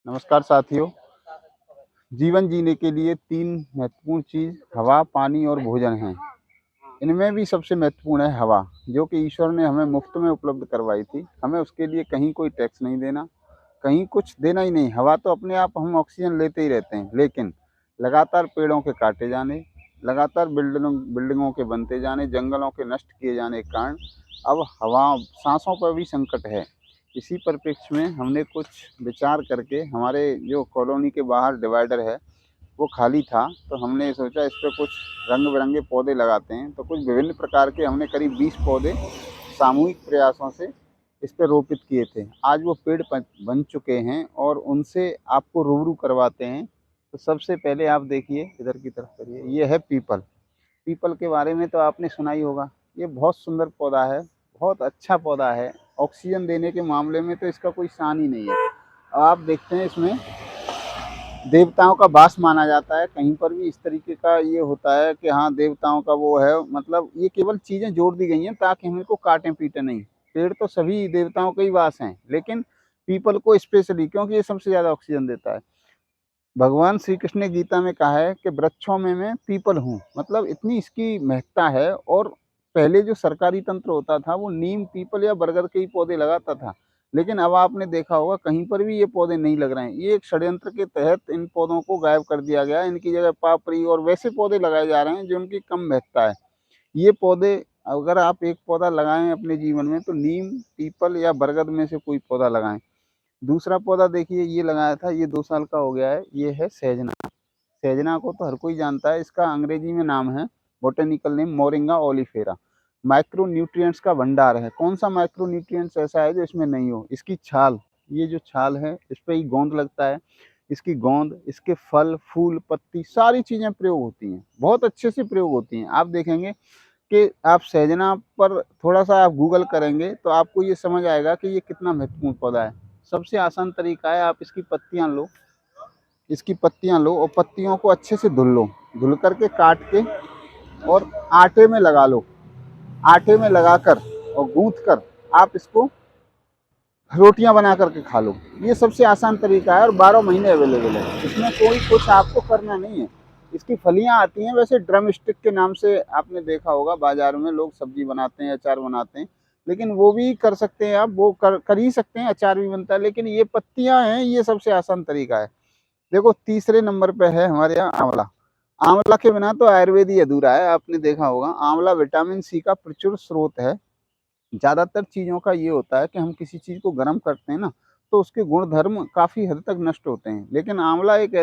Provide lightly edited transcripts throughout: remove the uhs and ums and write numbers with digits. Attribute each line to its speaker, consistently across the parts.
Speaker 1: नमस्कार साथियों। जीवन जीने के लिए 3 महत्वपूर्ण चीज़ हवा, पानी और भोजन हैं। इनमें भी सबसे महत्वपूर्ण है हवा, जो कि ईश्वर ने हमें मुफ्त में उपलब्ध करवाई थी। हमें उसके लिए कहीं कोई टैक्स नहीं देना, कहीं कुछ देना ही नहीं। हवा तो अपने आप हम ऑक्सीजन लेते ही रहते हैं, लेकिन लगातार पेड़ों के काटे जाने, लगातार बिल्डिंगों के बनते जाने, जंगलों के नष्ट किए जाने के कारण अब हवा साँसों पर भी संकट है। इसी परिप्रेक्ष्य में हमने कुछ विचार करके हमारे जो कॉलोनी के बाहर डिवाइडर है, वो खाली था, तो हमने सोचा इस पे कुछ रंग-बिरंगे पौधे लगाते हैं। तो कुछ विभिन्न प्रकार के हमने करीब 20 पौधे सामूहिक प्रयासों से इस पे रोपित किए थे। आज वो पेड़ बन चुके हैं और उनसे आपको रूबरू करवाते हैं। तो सबसे पहले आप देखिए, इधर की तरफ करिए, ये है पीपल। पीपल के बारे में तो आपने सुना ही होगा। ये बहुत सुंदर पौधा है, बहुत अच्छा पौधा है। ऑक्सीजन देने के मामले में तो इसका कोई शान ही नहीं है। आप देखते हैं इसमें देवताओं का वास माना जाता है। कहीं पर भी इस तरीके का ये होता है कि हाँ, देवताओं का वो है, मतलब ये केवल चीज़ें जोड़ दी गई हैं ताकि हम इनको काटें-पीटें नहीं। पेड़ तो सभी देवताओं के ही वास हैं, लेकिन पीपल को स्पेशली, क्योंकि ये सबसे ज़्यादा ऑक्सीजन देता है। भगवान श्री कृष्ण ने गीता में कहा है कि वृक्षों में मैं पीपल हूँ, मतलब इतनी इसकी महत्ता है। और पहले जो सरकारी तंत्र होता था वो नीम, पीपल या बरगद के ही पौधे लगाता था, लेकिन अब आपने देखा होगा कहीं पर भी ये पौधे नहीं लग रहे हैं। ये एक षड्यंत्र के तहत इन पौधों को गायब कर दिया गया है। इनकी जगह पापड़ी और वैसे पौधे लगाए जा रहे हैं जो उनकी कम महत्ता है। ये पौधे, अगर आप एक पौधा लगाएं अपने जीवन में, तो नीम, पीपल या बरगद में से कोई पौधा लगाएं। दूसरा पौधा देखिए, ये लगाया था, ये 2 साल का हो गया है, ये है सहजना। सहजना को तो हर कोई जानता है। इसका अंग्रेजी में नाम है, botanical name moringa oleifera. Micro nutrients का भंडार है। कौन सा माइक्रो न्यूट्रिएंट्स ऐसा है जो इसमें नहीं हो? इसकी छाल, ये जो छाल है इस पे ही गोंद लगता है। इसकी गोंद, इसके फल, फूल, पत्ती, सारी चीज़ें प्रयोग होती हैं, बहुत अच्छे से प्रयोग होती हैं। आप देखेंगे कि आप सहजना पर थोड़ा-सा आप गूगल करेंगे तो आपको ये समझ आएगा कि ये कितना महत्वपूर्ण पौधा है। सबसे आसान तरीका है, आप इसकी पत्तियाँ लो और पत्तियों को अच्छे से धुल लो। धुल कर के काट के और आटे में लगा लो। आटे में लगाकर और गूँथ कर आप इसको रोटियां बना करके खा लो। ये सबसे आसान तरीका है और 12 महीने अवेलेबल है। इसमें कोई कुछ आपको करना नहीं है। इसकी फलियां आती हैं, वैसे ड्रम स्टिक के नाम से आपने देखा होगा, बाजार में लोग सब्जी बनाते हैं, अचार बनाते हैं, लेकिन वो भी कर सकते हैं आप, वो कर ही सकते हैं, अचार भी बनता है। लेकिन ये पत्तियां हैं, ये सबसे आसान तरीका है। देखो, तीसरे नंबर पे है हमारे यहाँ आंवला। आंवला के बिना तो आयुर्वेद ही अधूरा है। आपने देखा होगा, आंवला विटामिन सी का प्रचुर स्रोत है। ज़्यादातर चीज़ों का ये होता है कि हम किसी चीज़ को गर्म करते हैं ना, तो उसके गुणधर्म काफ़ी हद तक नष्ट होते हैं। लेकिन आंवला एक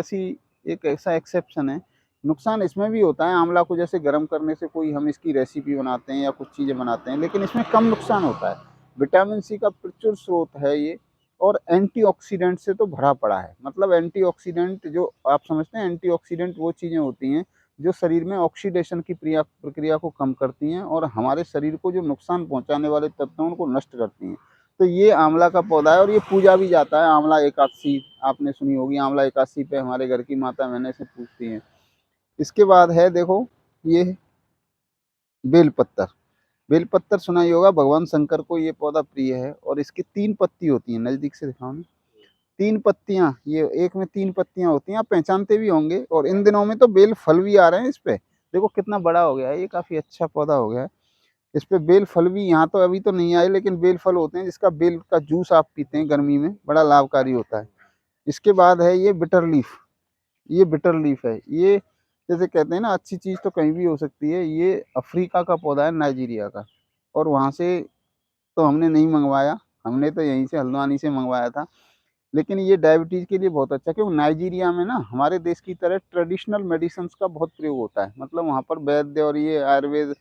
Speaker 1: ऐसा एक्सेप्शन है। नुकसान इसमें भी होता है। आंवला को जैसे गर्म करने से कोई, हम इसकी रेसिपी बनाते हैं या कुछ चीज़ें बनाते हैं, लेकिन इसमें कम नुकसान होता है। विटामिन सी का प्रचुर स्रोत है ये। और एंटीऑक्सीडेंट से तो भरा पड़ा है। मतलब एंटीऑक्सीडेंट, जो आप समझते हैं, एंटीऑक्सीडेंट वो चीज़ें होती हैं जो शरीर में ऑक्सीडेशन की प्रक्रिया को कम करती हैं और हमारे शरीर को जो नुकसान पहुंचाने वाले तत्व हैं उनको नष्ट करती हैं। तो ये आंवला का पौधा है और ये पूजा भी जाता है। आंवला एकादशी आपने सुनी होगी। आंवला एकादशी पे हमारे घर की माता मैंने से पूछती हैं। इसके बाद है, देखो, ये बेलपत्तर। बेलपत्तर सुना ही होगा। भगवान शंकर को ये पौधा प्रिय है और इसकी 3 पत्ती होती हैं। नज़दीक से दिखाओ ना। 3 पत्तियाँ, ये एक में 3 पत्तियाँ होती हैं, आप पहचानते भी होंगे। और इन दिनों में तो बेल फल भी आ रहे हैं इस पे। देखो कितना बड़ा हो गया है, ये काफ़ी अच्छा पौधा हो गया है। इस पे बेल फल भी, यहाँ तो अभी तो नहीं आए, लेकिन बेल फल होते हैं जिसका बेल का जूस आप पीते हैं गर्मी में, बड़ा लाभकारी होता है। इसके बाद है ये बिटर लीफ। ये बिटर लीफ है। ये जैसे कहते हैं ना, अच्छी चीज़ तो कहीं भी हो सकती है। ये अफ्रीका का पौधा है, नाइजीरिया का। और वहाँ से तो हमने नहीं मंगवाया, हमने तो यहीं से हल्द्वानी से मंगवाया था। लेकिन ये डायबिटीज़ के लिए बहुत अच्छा है, क्योंकि नाइजीरिया में ना हमारे देश की तरह ट्रेडिशनल मेडिसिन्स का बहुत प्रयोग होता है। मतलब वहाँ पर वैद्य और ये आयुर्वेद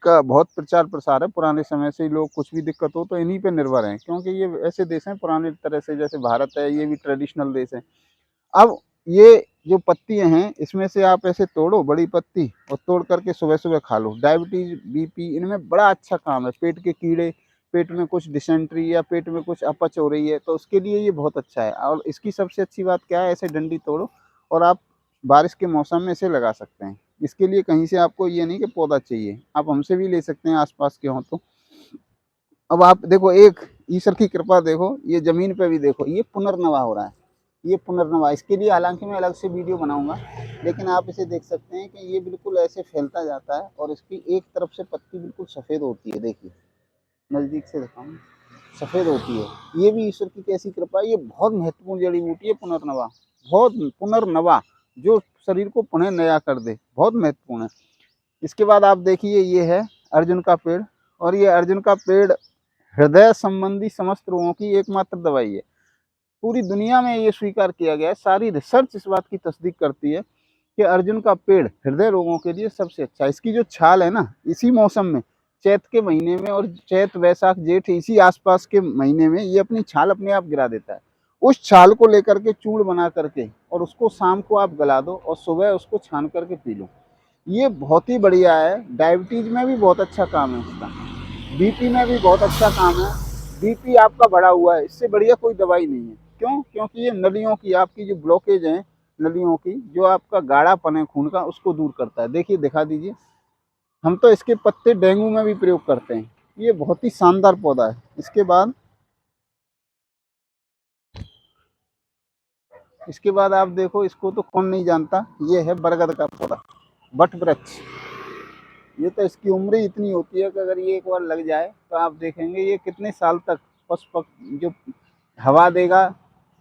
Speaker 1: का बहुत प्रचार प्रसार है। पुराने समय से ही लोग, कुछ भी दिक्कत हो तो इन्हीं पे निर्भर हैं, क्योंकि ये ऐसे देश हैं पुराने तरह से, जैसे भारत है, ये भी ट्रेडिशनल देश है। अब ये जो पत्तियाँ हैं, इसमें से आप ऐसे तोड़ो बड़ी पत्ती और तोड़ करके सुबह-सुबह खा लो। डायबिटीज़, बीपी, इनमें बड़ा अच्छा काम है। पेट के कीड़े, पेट में कुछ डिसेंट्री या पेट में कुछ अपच हो रही है, तो उसके लिए ये बहुत अच्छा है। और इसकी सबसे अच्छी बात क्या है, ऐसे डंडी तोड़ो और आप बारिश के मौसम में इसे लगा सकते हैं। इसके लिए कहीं से आपको ये नहीं कि पौधा चाहिए, आप हमसे भी ले सकते हैं आस-पास के हों तो। अब आप देखो, एक ईश्वर की कृपा देखो, ये ज़मीन पे भी देखो, ये पुनर्नवा हो रहा है। ये पुनर्नवा, इसके लिए हालांकि मैं अलग से वीडियो बनाऊंगा, लेकिन आप इसे देख सकते हैं कि ये बिल्कुल ऐसे फैलता जाता है और इसकी एक तरफ से पत्ती बिल्कुल सफ़ेद होती है। देखिए नज़दीक से दिखाऊं, सफ़ेद होती है। ये भी ईश्वर की कैसी कृपा है। ये बहुत महत्वपूर्ण जड़ी बूटी है पुनर्नवा, बहुत पुनर्नवा, जो शरीर को पुनः नया कर दे, बहुत महत्वपूर्ण है। इसके बाद आप देखिए ये है अर्जुन का पेड़, और ये अर्जुन का पेड़ हृदय संबंधी समस्त रोगों की एकमात्र दवाई है। पूरी दुनिया में ये स्वीकार किया गया है, सारी रिसर्च इस बात की तस्दीक करती है कि अर्जुन का पेड़ हृदय रोगों के लिए सबसे अच्छा है। इसकी जो छाल है ना, इसी मौसम में चैत के महीने में, और चैत वैशाख जेठ इसी आसपास के महीने में ये अपनी छाल अपने आप गिरा देता है। उस छाल को लेकर के चूर्ण बना करके और उसको शाम को आप गला दो और सुबह उसको छान करके पी लो। ये बहुत ही बढ़िया है। डायबिटीज में भी बहुत अच्छा काम है इसका, बीपी में भी बहुत अच्छा काम है। बीपी आपका बढ़ा हुआ है, इससे बढ़िया कोई दवाई नहीं है। क्यों? क्योंकि ये नलियों की, आपकी जो ब्लॉकेज है नलियों की, जो आपका गाढ़ापन है खून का, उसको दूर करता है। देखिए दिखा दीजिए, हम तो इसके पत्ते डेंगू में भी प्रयोग करते हैं। ये बहुत ही शानदार पौधा है। इसके बाद आप देखो, इसको तो कौन नहीं जानता, ये है बरगद का पौधा, बट वृक्ष। ये तो इसकी उम्र ही इतनी होती है कि अगर ये एक बार लग जाए तो आप देखेंगे ये कितने साल तक जो हवा देगा,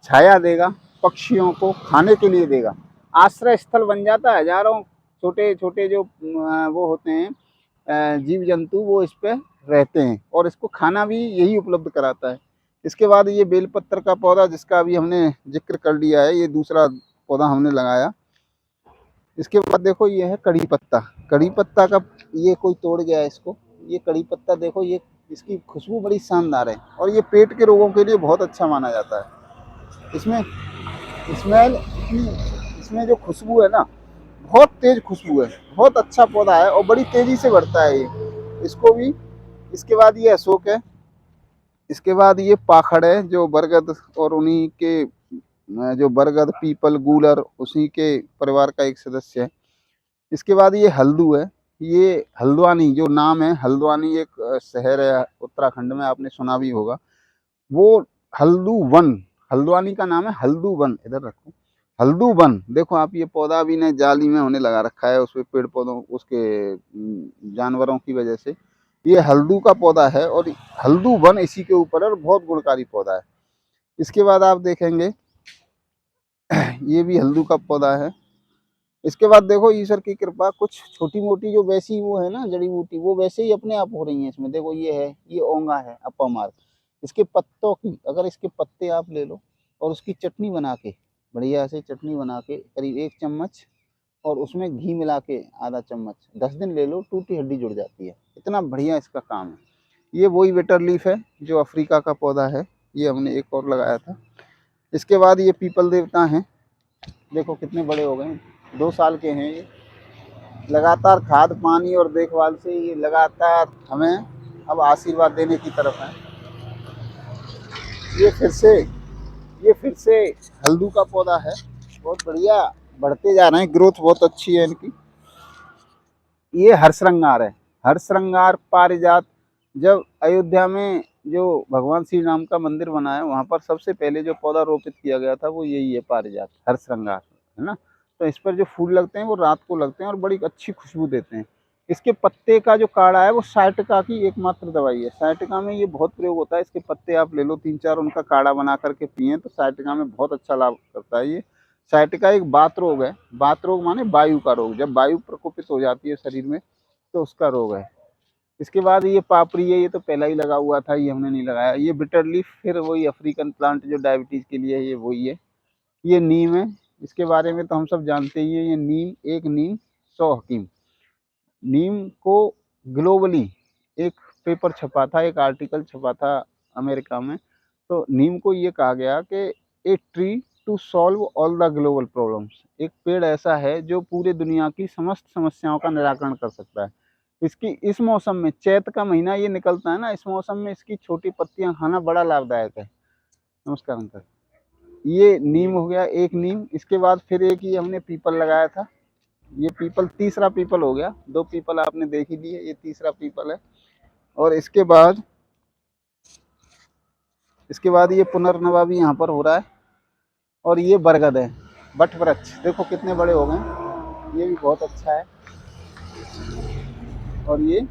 Speaker 1: छाया देगा, पक्षियों को खाने के लिए देगा, आश्रय स्थल बन जाता है। हजारों छोटे छोटे जो वो होते हैं जीव जंतु, वो इस पे रहते हैं और इसको खाना भी यही उपलब्ध कराता है। इसके बाद ये बेलपत्र का पौधा, जिसका अभी हमने जिक्र कर लिया है, ये दूसरा पौधा हमने लगाया। इसके बाद देखो ये है कड़ी पत्ता। कड़ी पत्ता का, ये कोई तोड़ गया है इसको। ये कड़ी पत्ता देखो, ये इसकी खुशबू बड़ी शानदार है और ये पेट के रोगों के लिए बहुत अच्छा माना जाता है। इसमें स्मेल इतनी, इसमें जो खुशबू है ना, बहुत तेज खुशबू है। बहुत अच्छा पौधा है और बड़ी तेजी से बढ़ता है ये, इसको भी। इसके बाद ये अशोक है। इसके बाद ये पाखड़ है, जो बरगद और उन्हीं के जो बरगद पीपल गूलर, उसी के परिवार का एक सदस्य है। इसके बाद ये हल्दू है। ये हल्द्वानी जो नाम है, हल्द्वानी एक शहर है उत्तराखंड में, आपने सुना भी होगा। वो हल्दू वन, हल्द्वानी का नाम है हल्दू वन। इधर रखो, हल्दू वन। देखो आप, ये पौधा भी ने जाली में होने लगा रखा है, उसपे पेड़ पौधों, उसके जानवरों की वजह से। ये हल्दू का पौधा है और हल्दू वन इसी के ऊपर है और बहुत गुणकारी पौधा है। इसके बाद आप देखेंगे ये भी हल्दू का पौधा है। इसके बाद देखो ईश्वर की कृपा, कुछ छोटी मोटी जो वैसी वो है ना जड़ी बूटी, वो वैसे ही अपने आप हो रही है इसमें। देखो ये है, ये ओंगा है अपामार्ग। इसके पत्तों की, अगर इसके पत्ते आप ले लो और उसकी चटनी बना के, बढ़िया से चटनी बना के करीब 1 चम्मच, और उसमें घी मिला के आधा चम्मच, 10 दिन ले लो, टूटी हड्डी जुड़ जाती है। इतना बढ़िया इसका काम है। ये वही बेटर लीफ है जो अफ्रीका का पौधा है। ये हमने एक और लगाया था। इसके बाद ये पीपल देवता हैं। देखो कितने बड़े हो गए, 2 साल के हैं ये। लगातार खाद पानी और देखभाल से ये लगातार हमें अब आशीर्वाद देने की तरफ है। ये फिर से ये फिर से हल्दू का पौधा है। बहुत बढ़िया बढ़ते जा रहे हैं, ग्रोथ बहुत अच्छी है इनकी। ये हरश्रृंगार है, हरश्रृंगार पारिजात। जब अयोध्या में जो भगवान श्री राम का मंदिर बना है, वहाँ पर सबसे पहले जो पौधा रोपित किया गया था वो यही है, पारिजात, हरश्रृंगार, है ना। तो इस पर जो फूल लगते हैं वो रात को लगते हैं और बड़ी अच्छी खुशबू देते हैं। इसके पत्ते का जो काढ़ा है वो साइटिका की एकमात्र दवाई है। साइटिका में ये बहुत प्रयोग होता है। इसके पत्ते आप ले लो 3-4, उनका काढ़ा बना करके पिए तो साइटिका में बहुत अच्छा लाभ करता है ये। साइटिका एक बात रोग है। बात रोग माने वायु का रोग, जब वायु प्रकोपित हो जाती है शरीर में तो उसका रोग है। इसके बाद ये पापड़ी है, ये तो पहला ही लगा हुआ था, ये हमने नहीं लगाया। ये बिटर लीफ, फिर वही अफ्रीकन प्लांट जो डायबिटीज के लिए है, ये वही है। ये नीम है, इसके बारे में तो हम सब जानते ही हैं। ये नीम, एक नीम 100 हकीम। नीम को ग्लोबली एक पेपर छपा था, एक आर्टिकल छपा था अमेरिका में। तो नीम को ये कहा गया कि a tree to solve all the global problems. एक पेड़ ऐसा है जो पूरे दुनिया की समस्त समस्याओं का निराकरण कर सकता है। इसकी इस मौसम में, चैत का महीना ये निकलता है ना, इस मौसम में इसकी छोटी पत्तियां खाना बड़ा लाभदायक है। नमस्कार अंकल। ये नीम हो गया, एक नीम। इसके बाद फिर एक ही हमने पीपल लगाया था। ये पीपल तीसरा पीपल हो गया। 2 पीपल आपने देख ही लिए, ये तीसरा पीपल है। और इसके बाद ये पुनर्नवा भी यहाँ पर हो रहा है। और ये बरगद है, बट वृक्ष देखो कितने बड़े हो गए, ये भी बहुत अच्छा है। और ये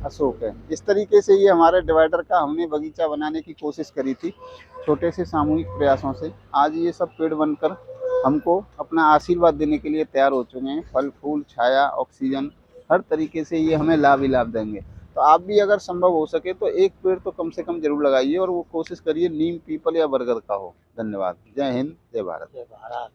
Speaker 1: अशोक है। इस तरीके से ये हमारे डिवाइडर का हमने बगीचा बनाने की कोशिश करी थी छोटे से सामूहिक प्रयासों से। आज ये सब पेड़ बनकर हमको अपना आशीर्वाद देने के लिए तैयार हो चुके हैं। फल फूल, छाया, ऑक्सीजन, हर तरीके से ये हमें लाभ ही लाभ देंगे। तो आप भी अगर संभव हो सके तो एक पेड़ तो कम से कम जरूर लगाइए, और वो कोशिश करिए नीम, पीपल या बरगद का हो। धन्यवाद। जय हिंद, जय भारत।
Speaker 2: जय भारत।